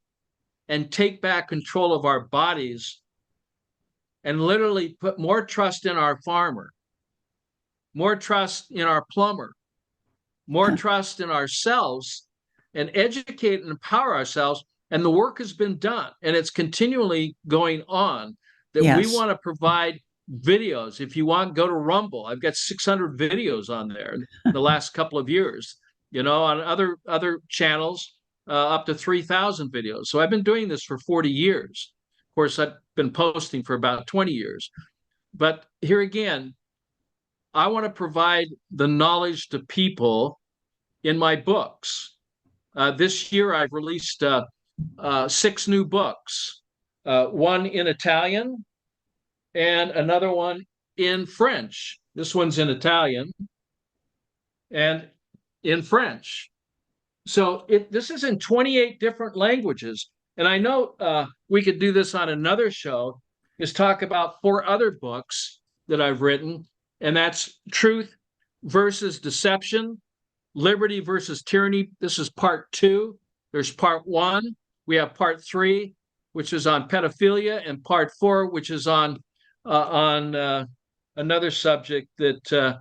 and take back control of our bodies and literally put more trust in our farmer, more trust in our plumber, more trust in ourselves, and educate and empower ourselves. And the work has been done, and it's continually going on, that we Yes. want to provide videos. If you want, go to Rumble. I've got 600 videos on there in the last couple of years. On other channels, up to 3,000 videos. So I've been doing this for 40 years. Of course, I've been posting for about 20 years. But here again, I want to provide the knowledge to people in my books. This year, I've released 6 new books, one in Italian and another one in French. This one's in Italian and in French. So this is in 28 different languages. And I know we could do this on another show, is talk about 4 other books that I've written, and that's Truth versus Deception, Liberty versus Tyranny. This is part 2. There's part 1. We have part 3, which is on pedophilia, and part 4, which is on another subject that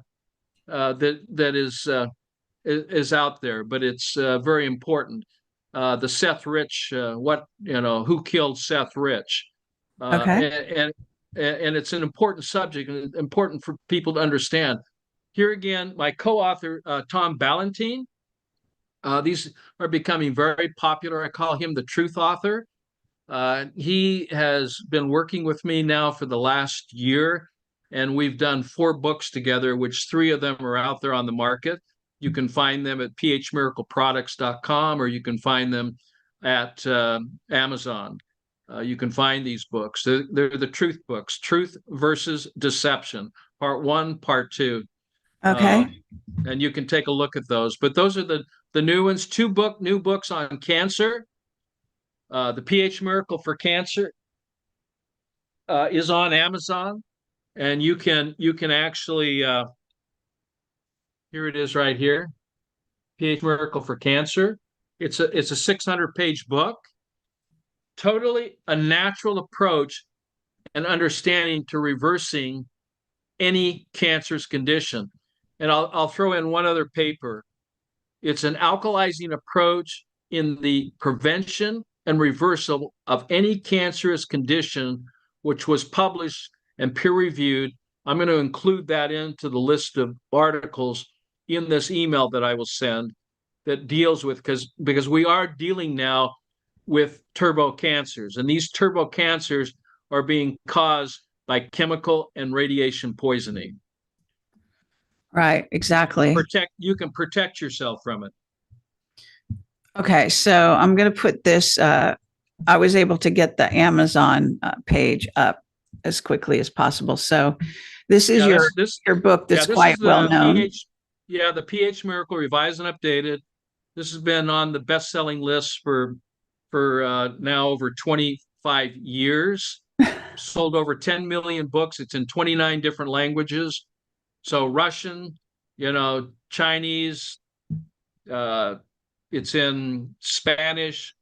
is out there, but it's very important. The Seth Rich, who killed Seth Rich, Okay. and it's an important subject and important for people to understand. Here again, my co-author, Tom Ballantine, these are becoming very popular. I call him the truth author. He has been working with me now for the last year, and we've done 4 books together, which 3 of them are out there on the market. You can find them at phmiracleproducts.com, or you can find them at Amazon. You can find these books. They're the truth books, Truth versus Deception, part 1, part 2. Okay. And you can take a look at those. But those are the new ones. 2 new books on cancer. The pH Miracle for Cancer is on Amazon, and you can actually here it is right here, pH Miracle for Cancer. It's a 600-page book, totally a natural approach and understanding to reversing any cancerous condition. And I'll throw in one other paper. It's an alkalizing approach in the prevention and reversal of any cancerous condition, which was published and peer-reviewed. I'm going to include that into the list of articles in this email that I will send that deals with, because we are dealing now with turbo cancers, and these turbo cancers are being caused by chemical and radiation poisoning. Right. Exactly. You can protect yourself from it. Okay. So I'm going to put this. I was able to get the Amazon page up as quickly as possible. So this is Yeah, this your book yeah, that's this quite is well the known. the pH Miracle revised and updated. This has been on the best-selling list for now over 25 years. Sold over 10 million books. It's in 29 different languages. So Russian, Chinese, uh, it's in Spanish,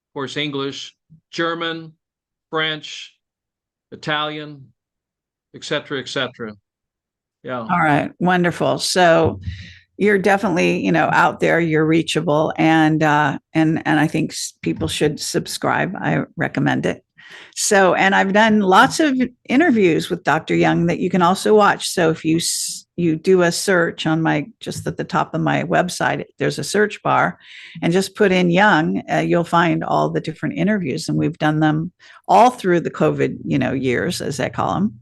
of course, English, German, French, Italian, etc., etc. Yeah. All right. Wonderful. So you're definitely, out there, you're reachable, and I think people should subscribe. I recommend it. So, and I've done lots of interviews with Dr. Young that you can also watch. So if you do a search on my, just at the top of my website, there's a search bar, and just put in Young, you'll find all the different interviews, and we've done them all through the COVID, years, as I call them.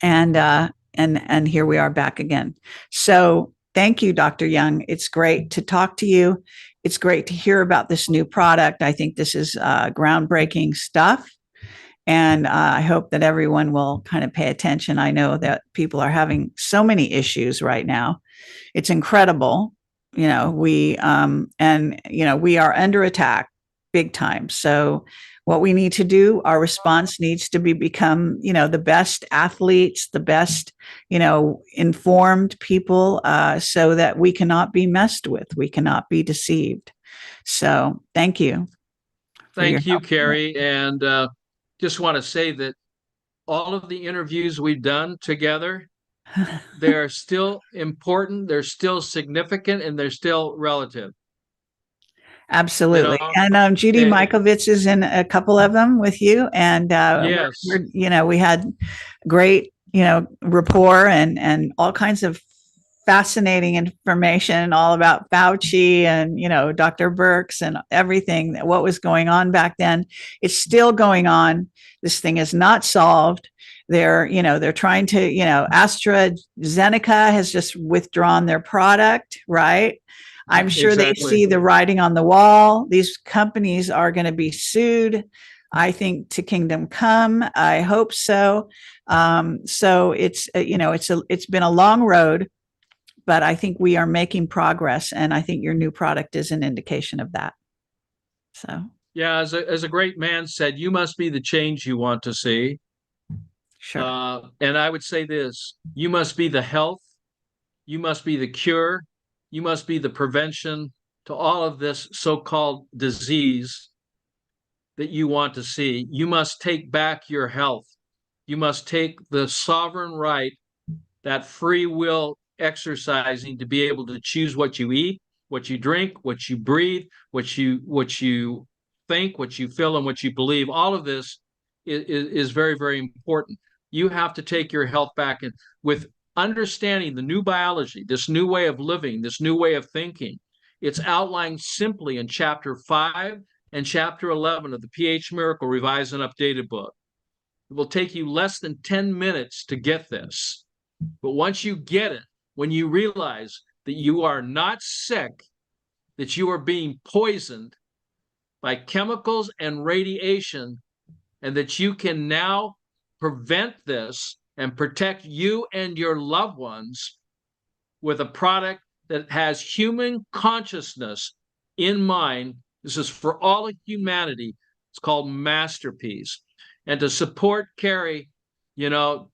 And here we are back again. So thank you, Dr. Young. It's great to talk to you. It's great to hear about this new product. I think this is groundbreaking stuff. And I hope that everyone will kind of pay attention. I know that people are having so many issues right now. It's incredible. We are under attack big time. So what we need to do, our response needs to become, the best athletes, the best, informed people, so that we cannot be messed with, we cannot be deceived. So thank you for your Thank you, help. Carrie. And just want to say that all of the interviews we've done together, they're still important, they're still significant, and they're still relative. You Absolutely. know, And Judy Eh, Mikovits is in a couple of them with you. And yes, we had great, rapport and all kinds of fascinating information all about Fauci and, Dr. Birx and everything, what was going on back then. It's still going on. This thing is not solved. They're trying to, AstraZeneca has just withdrawn their product, right? I'm sure they exactly. see the writing on the wall. These companies are going to be sued, I think, to kingdom come. I hope so. So it's been a long road, but I think we are making progress, and I think your new product is an indication of that. So Yeah, as a great man said, you must be the change you want to see. sure. And I would say this: you must be the health, you must be the cure, you must be the prevention to all of this so-called disease that you want to see. You must take back your health. You must take the sovereign right, that free will exercising to be able to choose what you eat, what you drink, what you breathe, what you think, what you feel, and what you believe. All of this is very, very important. You have to take your health back, and with understanding the new biology, this new way of living, this new way of thinking, it's outlined simply in chapter 5 and chapter 11 of the pH Miracle Revised and Updated book. It will take you less than 10 minutes to get this. But once you get it, when you realize that you are not sick, that you are being poisoned by chemicals and radiation, and that you can now prevent this and protect you and your loved ones with a product that has human consciousness in mind. This is for all of humanity. It's called Masterpeace. And to support Carrie, you know,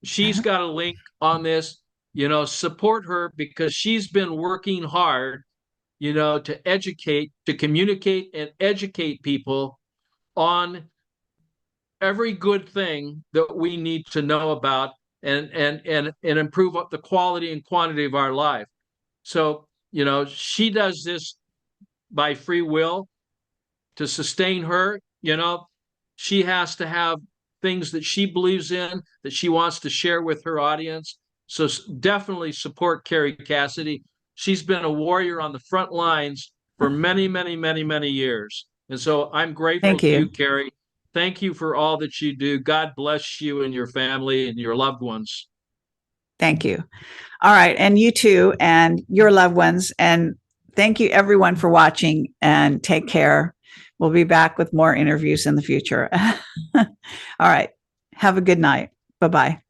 she's got a link on this. Support her, because she's been working hard, to educate, to communicate and educate people on every good thing that we need to know about, and improve up the quality and quantity of our life. So, she does this by free will. To sustain her, she has to have things that she believes in, that she wants to share with her audience. So definitely support Carrie Cassidy. She's been a warrior on the front lines for many, many, many, many years. And so I'm grateful Thank to you, you. Carrie. Thank you for all that you do. God bless you and your family and your loved ones. Thank you. All right. And you too, and your loved ones. And thank you, everyone, for watching, and take care. We'll be back with more interviews in the future. All right. Have a good night. Bye bye.